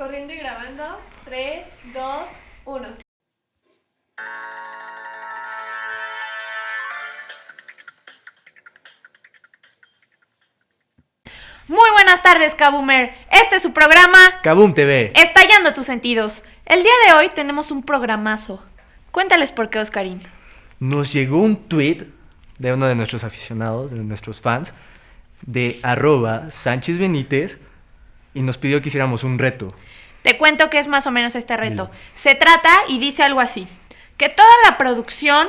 Corriendo y grabando. 3, 2, 1. Muy buenas tardes, Kaboomer. Este es su programa Kaboom TV. Estallando tus sentidos. El día de hoy tenemos un programazo. Cuéntales por qué, Oscarín. Nos llegó un tweet de uno de nuestros aficionados, de nuestros fans, de @Sánchez Benítez, y nos pidió que hiciéramos un reto. Te cuento qué es más o menos este reto. Dilo. Se trata, y dice algo así, que toda la producción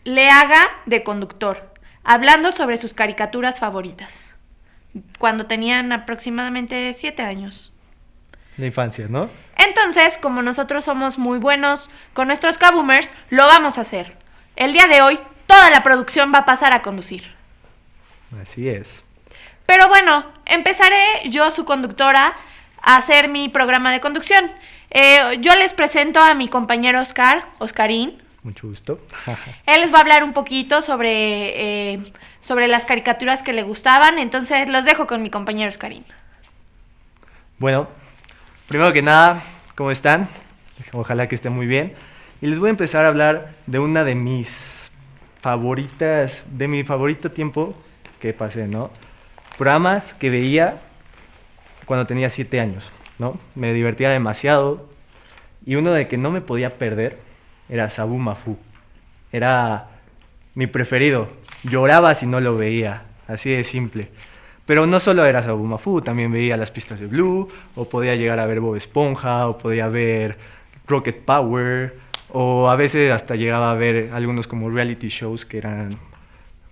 le haga de conductor, hablando sobre sus caricaturas favoritas, cuando tenían aproximadamente 7 años. La infancia, ¿no? Entonces, como nosotros somos muy buenos con nuestros Kaboomers, lo vamos a hacer. El día de hoy, toda la producción va a pasar a conducir. Así es. Pero bueno, empezaré yo, su conductora, a hacer mi programa de conducción. Yo les presento a mi compañero Oscarín. Mucho gusto. Él les va a hablar un poquito sobre las caricaturas que le gustaban, entonces los dejo con mi compañero Oscarín. Bueno, primero que nada, ¿cómo están? Ojalá que estén muy bien. Y les voy a empezar a hablar de una de mis favoritas, de mi favorito tiempo que pasé, ¿no? Programas que veía cuando tenía 7 años, ¿no? Me divertía demasiado. Y uno de que no me podía perder era Sabu Mafu. Era mi preferido. Lloraba si no lo veía, así de simple. Pero no solo era Sabu Mafu, también veía las pistas de Blue, o podía llegar a ver Bob Esponja, o podía ver Rocket Power, o a veces hasta llegaba a ver algunos como reality shows que eran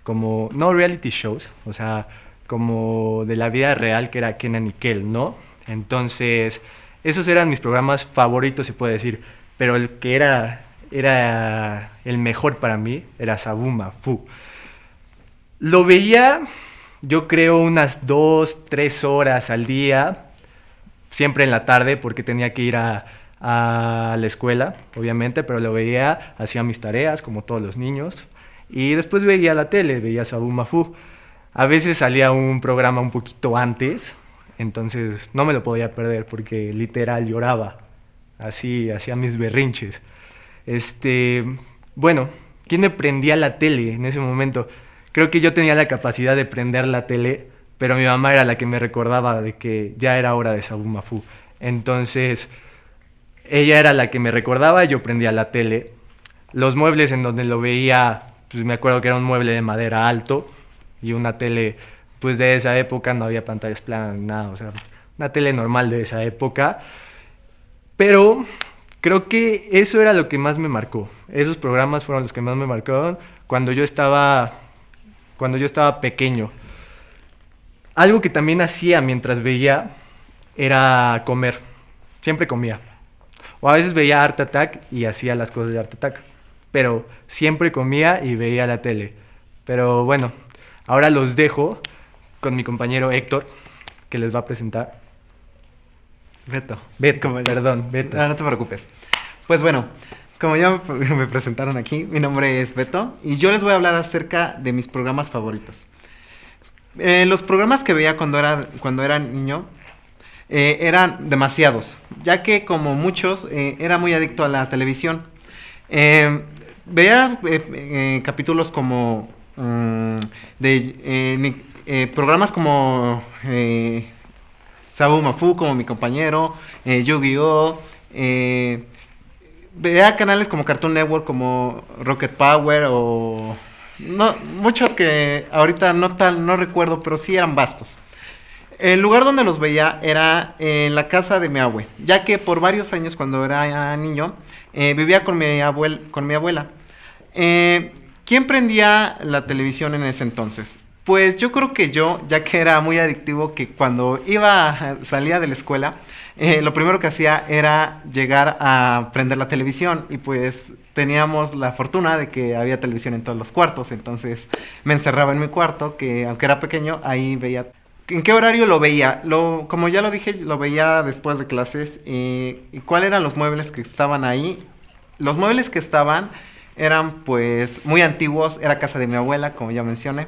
como, no reality shows, o sea, como de la vida real, que era Kenan y Kel, ¿no? Entonces, esos eran mis programas favoritos, se puede decir, pero el que era el mejor para mí era Sabu Mafu. Lo veía, yo creo, unas 2, 3 horas al día, siempre en la tarde, porque tenía que ir a la escuela, obviamente, pero lo veía, hacía mis tareas, como todos los niños, y después veía la tele, veía Sabu Mafu. A veces salía un programa un poquito antes, entonces no me lo podía perder, porque literal lloraba, así, hacía mis berrinches. Bueno, ¿quién me prendía la tele en ese momento? Creo que yo tenía la capacidad de prender la tele, pero mi mamá era la que me recordaba de que ya era hora de Sabu Mafu. Entonces, ella era la que me recordaba y yo prendía la tele. Los muebles en donde lo veía, pues me acuerdo que era un mueble de madera alto y una tele, pues de esa época, no había pantallas planas ni nada, o sea, una tele normal de esa época. Pero creo que eso era lo que más me marcó. Esos programas fueron los que más me marcaron cuando yo estaba pequeño. Algo que también hacía mientras veía era comer. Siempre comía. O a veces veía Art Attack y hacía las cosas de Art Attack. Pero siempre comía y veía la tele. Pero bueno, ahora los dejo con mi compañero Héctor, que les va a presentar. Beto. Perdón, Beto. No te preocupes. Pues bueno, como ya me presentaron aquí, mi nombre es Beto y yo les voy a hablar acerca de mis programas favoritos. Los programas que veía cuando era niño eran demasiados, ya que como muchos era muy adicto a la televisión. Veía capítulos como programas como Sabu Mafu, como mi compañero, Yu-Gi-Oh! Veía canales como Cartoon Network, como Rocket Power o no, muchos que ahorita no recuerdo, pero sí eran vastos. El lugar donde los veía era en la casa de mi abue, ya que por varios años cuando era niño vivía con mi abuela. ¿Quién prendía la televisión en ese entonces? Pues yo creo que yo, ya que era muy adictivo, que cuando salía de la escuela, lo primero que hacía era llegar a prender la televisión y pues teníamos la fortuna de que había televisión en todos los cuartos, entonces me encerraba en mi cuarto, que aunque era pequeño, ahí veía. ¿En qué horario lo veía? Como ya lo dije, lo veía después de clases. ¿Y cuáles eran los muebles que estaban ahí? Los muebles que estaban eran pues muy antiguos, era casa de mi abuela, como ya mencioné.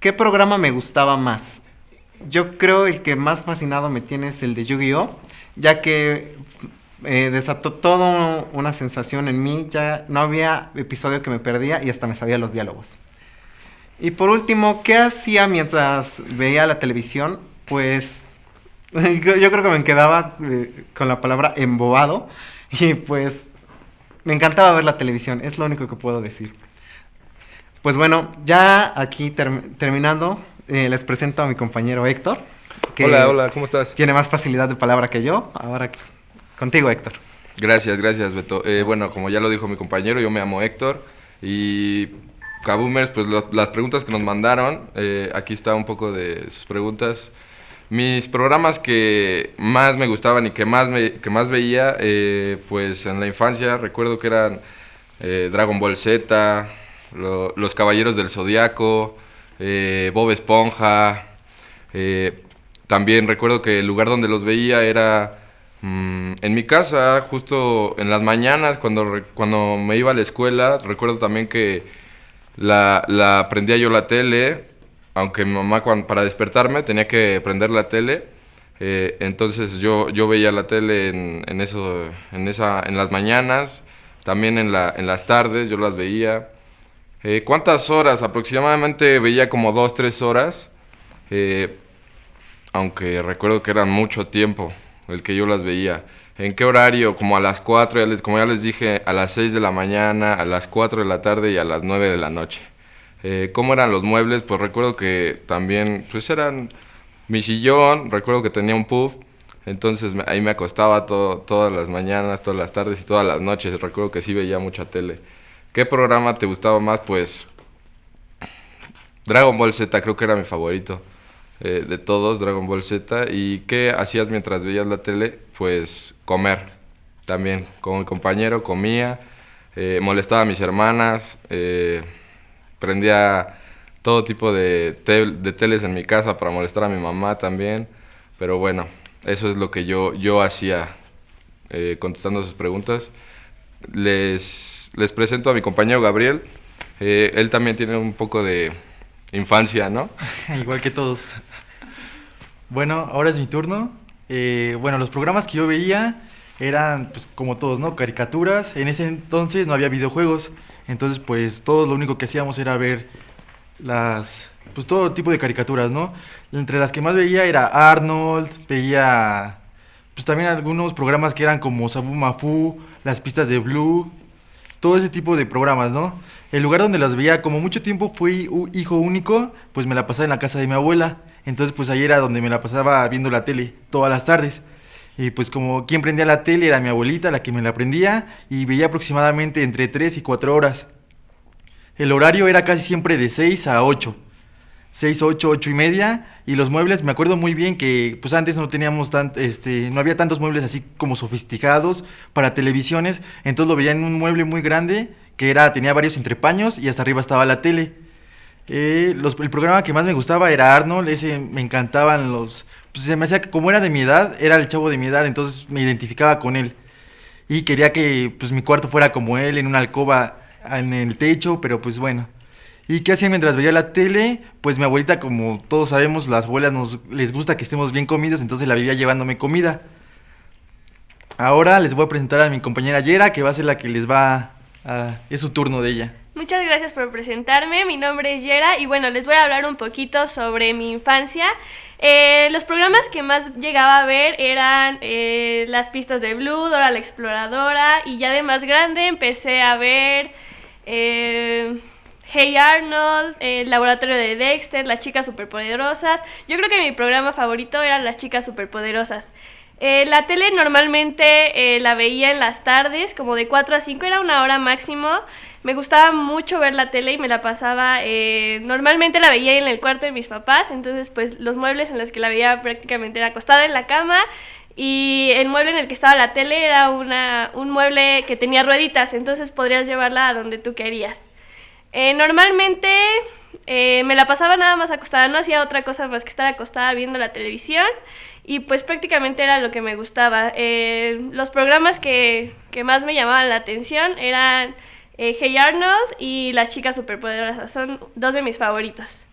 ¿Qué programa me gustaba más? yo creo el que más fascinado me tiene es el de Yu-Gi-Oh, ya que desató toda una sensación en mí, ya no había episodio que me perdía y hasta me sabía los diálogos. Y por último, ¿qué hacía mientras veía la televisión? Pues yo creo que me quedaba con la palabra embobado y pues me encantaba ver la televisión, es lo único que puedo decir. Pues bueno, ya aquí terminando, les presento a mi compañero Héctor. Que Hola, ¿cómo estás? tiene más facilidad de palabra que yo. Ahora contigo, Héctor. Gracias, Beto. Bueno, como ya lo dijo mi compañero, yo me llamo Héctor y Kaboomers, pues las preguntas que nos mandaron, aquí está un poco de sus preguntas. Mis programas que más me gustaban y que más veía, pues en la infancia recuerdo que eran Dragon Ball Z, Los Caballeros del Zodiaco, Bob Esponja. También recuerdo que el lugar donde los veía era en mi casa, justo en las mañanas cuando me iba a la escuela. Recuerdo también que la prendía yo la tele, aunque mi mamá para despertarme tenía que prender la tele. Entonces yo veía la tele en las mañanas, también en las tardes yo las veía. ¿Cuántas horas? Aproximadamente veía como 2-3 horas, aunque recuerdo que eran mucho tiempo el que yo las veía. ¿En qué horario? Como a las 4, como ya les dije, a las 6 de la mañana, a las 4 de la tarde y a las 9 de la noche. ¿Cómo eran los muebles? Pues recuerdo que también, pues eran mi sillón, recuerdo que tenía un puff, entonces ahí me acostaba todas las mañanas, todas las tardes y todas las noches. Recuerdo que sí veía mucha tele. ¿Qué programa te gustaba más? Pues Dragon Ball Z, creo que era mi favorito de todos, Dragon Ball Z. ¿Y qué hacías mientras veías la tele? Pues comer, también, con mi compañero comía, molestaba a mis hermanas, prendía todo tipo de teles en mi casa para molestar a mi mamá también. Pero bueno, eso es lo que yo hacía contestando sus preguntas. Les presento a mi compañero Gabriel. Él también tiene un poco de infancia, ¿no? Igual que todos. Bueno, ahora es mi turno. Bueno, los programas que yo veía eran, pues, como todos, ¿no? Caricaturas. En ese entonces no había videojuegos. Entonces, pues, todos lo único que hacíamos era ver pues, todo tipo de caricaturas, ¿no? Entre las que más veía era Arnold, veía, pues, también algunos programas que eran como Sabu Mafu, Las Pistas de Blue, todo ese tipo de programas, ¿no? El lugar donde las veía, como mucho tiempo fui hijo único, pues me la pasaba en la casa de mi abuela. Entonces, pues ahí era donde me la pasaba viendo la tele todas las tardes. Y pues como quien prendía la tele era mi abuelita la que me la prendía y veía aproximadamente entre 3 y 4 horas. El horario era casi siempre de 6 a 8. 6, 8, 8 y media. Y los muebles, me acuerdo muy bien que pues antes no teníamos no había tantos muebles así como sofisticados para televisiones. Entonces lo veía en un mueble muy grande que tenía varios entrepaños y hasta arriba estaba la tele. El programa que más me gustaba era Arnold, ese me encantaban pues se me hacía que como era de mi edad, era el chavo de mi edad, entonces me identificaba con él. Y quería que pues mi cuarto fuera como él, en una alcoba en el techo, pero pues bueno. ¿Y qué hacía mientras veía la tele? Pues mi abuelita, como todos sabemos, las abuelas les gusta que estemos bien comidos, entonces la vivía llevándome comida. Ahora les voy a presentar a mi compañera Yera, que va a ser la que es su turno de ella. Muchas gracias por presentarme, mi nombre es Yera y bueno, les voy a hablar un poquito sobre mi infancia. Los programas que más llegaba a ver eran Las Pistas de Blue, Dora la Exploradora y ya de más grande empecé a ver Hey Arnold, el Laboratorio de Dexter, Las Chicas Superpoderosas. Yo creo que mi programa favorito eran Las Chicas Superpoderosas. La tele normalmente la veía en las tardes, como de 4 a 5, era una hora máximo. Me gustaba mucho ver la tele y me la pasaba, normalmente la veía en el cuarto de mis papás, entonces pues los muebles en los que la veía prácticamente era acostada en la cama y el mueble en el que estaba la tele era un mueble que tenía rueditas, entonces podrías llevarla a donde tú querías. Normalmente me la pasaba nada más acostada, no hacía otra cosa más que estar acostada viendo la televisión y pues prácticamente era lo que me gustaba. Los programas que más me llamaban la atención eran Hey Arnold y Las Chicas Superpoderosas, son dos de mis favoritos.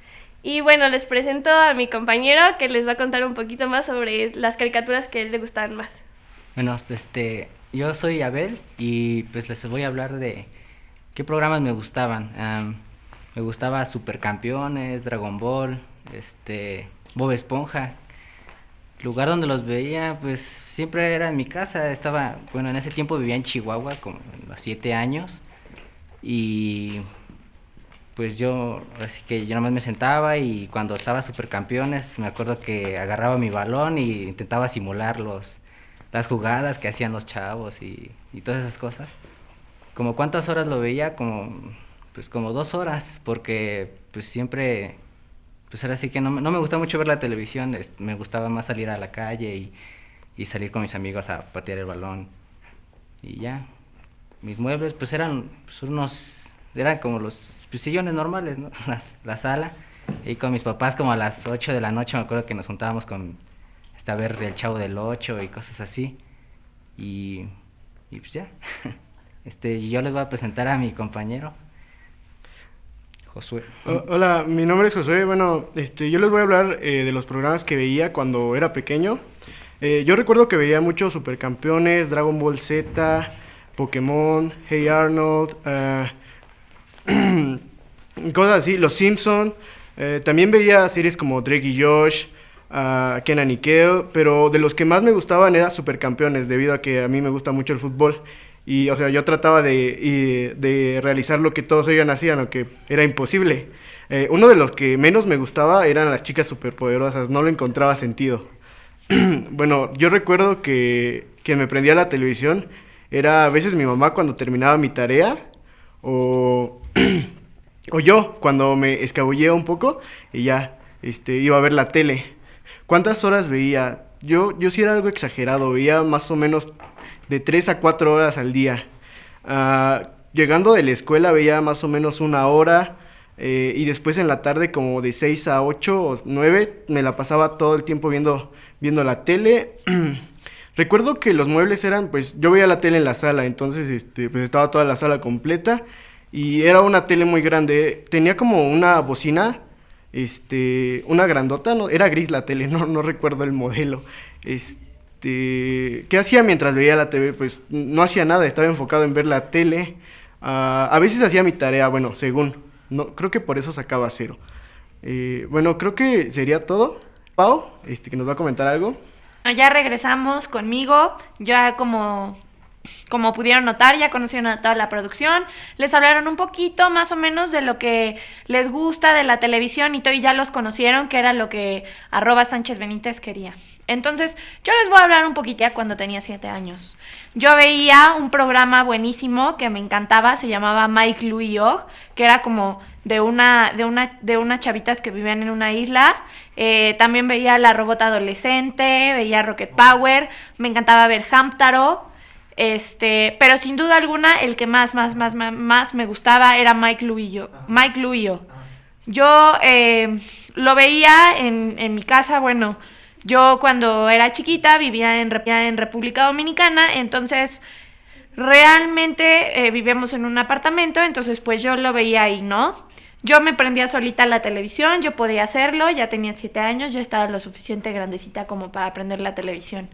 Y bueno, les presento a mi compañero que les va a contar un poquito más sobre las caricaturas que a él le gustaban más. Bueno, yo soy Abel y pues les voy a hablar de qué programas me gustaban. Me gustaba Supercampeones, Dragon Ball, Bob Esponja. El lugar donde los veía, pues siempre era en mi casa. En ese tiempo vivía en Chihuahua, como a los 7 años. Y pues así que yo nomás me sentaba y cuando estaba Supercampeones, me acuerdo que agarraba mi balón y intentaba simular las jugadas que hacían los chavos y todas esas cosas. Como cuántas horas lo veía, como 2 horas, porque pues siempre, pues ahora sí que no me gusta mucho ver la televisión, me gustaba más salir a la calle y salir con mis amigos a patear el balón y ya. Mis muebles pues eran como los sillones normales, ¿no? La sala, y con mis papás como a las 8 de la noche me acuerdo que nos juntábamos a ver el Chavo del 8 y cosas así, y pues ya. Yo les voy a presentar a mi compañero Josué. Hola, mi nombre es Josué. Bueno, yo les voy a hablar de los programas que veía cuando era pequeño. Yo recuerdo que veía mucho Supercampeones, Dragon Ball Z, Pokémon, Hey Arnold, cosas así, Los Simpson. También veía series como Drake y Josh, Kenan y Kel, pero de los que más me gustaban era Supercampeones, debido a que a mí me gusta mucho el fútbol. Y, o sea, yo trataba de realizar lo que todos ellos hacían, lo que era imposible. Uno de los que menos me gustaba eran las chicas superpoderosas, no lo encontraba sentido. Bueno, yo recuerdo que me prendía la televisión, era a veces mi mamá cuando terminaba mi tarea, o yo cuando me escabullía un poco y ya iba a ver la tele. ¿Cuántas horas veía? Yo sí era algo exagerado, veía más o menos de 3 a 4 horas al día. Llegando de la escuela veía más o menos 1 hora, y después en la tarde como de 6 a 8 o 9 me la pasaba todo el tiempo viendo la tele. Recuerdo que los muebles eran, pues yo veía la tele en la sala, entonces pues estaba toda la sala completa y era una tele muy grande. Tenía como una bocina, una grandota, no, era gris la tele, no recuerdo el modelo. ¿Qué hacía mientras veía la TV? Pues no hacía nada, estaba enfocado en ver la tele. A veces hacía mi tarea, bueno, según. No, creo que por eso sacaba 0. Bueno, creo que sería todo. Pau, que nos va a comentar algo. Ya regresamos conmigo, ya como pudieron notar, ya conocieron a toda la producción, les hablaron un poquito más o menos de lo que les gusta de la televisión y todo, y ya los conocieron, que era lo que @SánchezBenítez quería. Entonces, yo les voy a hablar un poquito ya cuando tenía 7 años. Yo veía un programa buenísimo que me encantaba, se llamaba Mike, Lou y Yo, que era como de unas chavitas que vivían en una isla. También veía La Robot Adolescente, veía Rocket Power, me encantaba ver Hamtaro. Pero sin duda alguna el que más me gustaba era Mike, Lou y Yo. Yo lo veía en mi casa. Bueno, yo cuando era chiquita vivía en República Dominicana, entonces realmente vivíamos en un apartamento, entonces pues yo lo veía ahí, ¿no? Yo me prendía solita la televisión, yo podía hacerlo, ya tenía 7 años, ya estaba lo suficiente grandecita como para prender la televisión.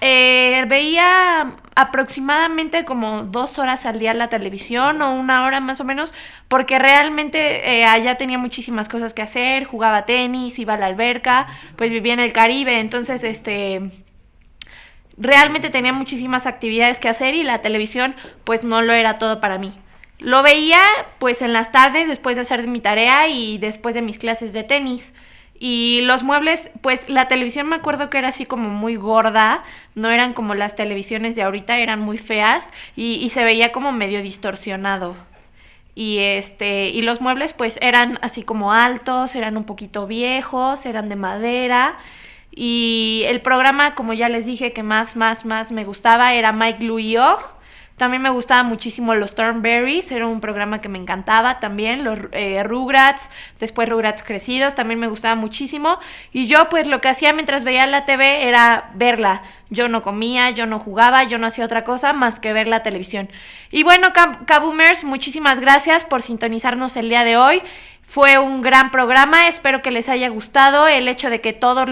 Veía aproximadamente como 2 horas al día la televisión, o 1 hora más o menos, porque realmente allá tenía muchísimas cosas que hacer, jugaba tenis, iba a la alberca, pues vivía en el Caribe, entonces realmente tenía muchísimas actividades que hacer y la televisión pues no lo era todo para mí. Lo veía pues en las tardes después de hacer mi tarea y después de mis clases de tenis. Y los muebles, pues la televisión me acuerdo que era así como muy gorda, no eran como las televisiones de ahorita, eran muy feas y se veía como medio distorsionado. Y los muebles pues eran así como altos, eran un poquito viejos, eran de madera. Y el programa, como ya les dije, que más me gustaba era Mike, Lou y Yo. También me gustaba muchísimo los Thornberrys, era un programa que me encantaba también, los Rugrats, después Rugrats crecidos, también me gustaba muchísimo. Y yo pues lo que hacía mientras veía la TV era verla. Yo no comía, yo no jugaba, yo no hacía otra cosa más que ver la televisión. Y bueno, Kaboomers, muchísimas gracias por sintonizarnos el día de hoy. Fue un gran programa, espero que les haya gustado el hecho de que toda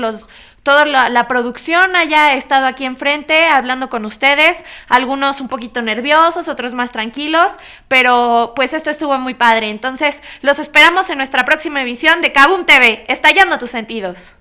la producción haya estado aquí enfrente hablando con ustedes, algunos un poquito nerviosos, otros más tranquilos, pero pues esto estuvo muy padre. Entonces los esperamos en nuestra próxima emisión de Kaboom TV, estallando tus sentidos.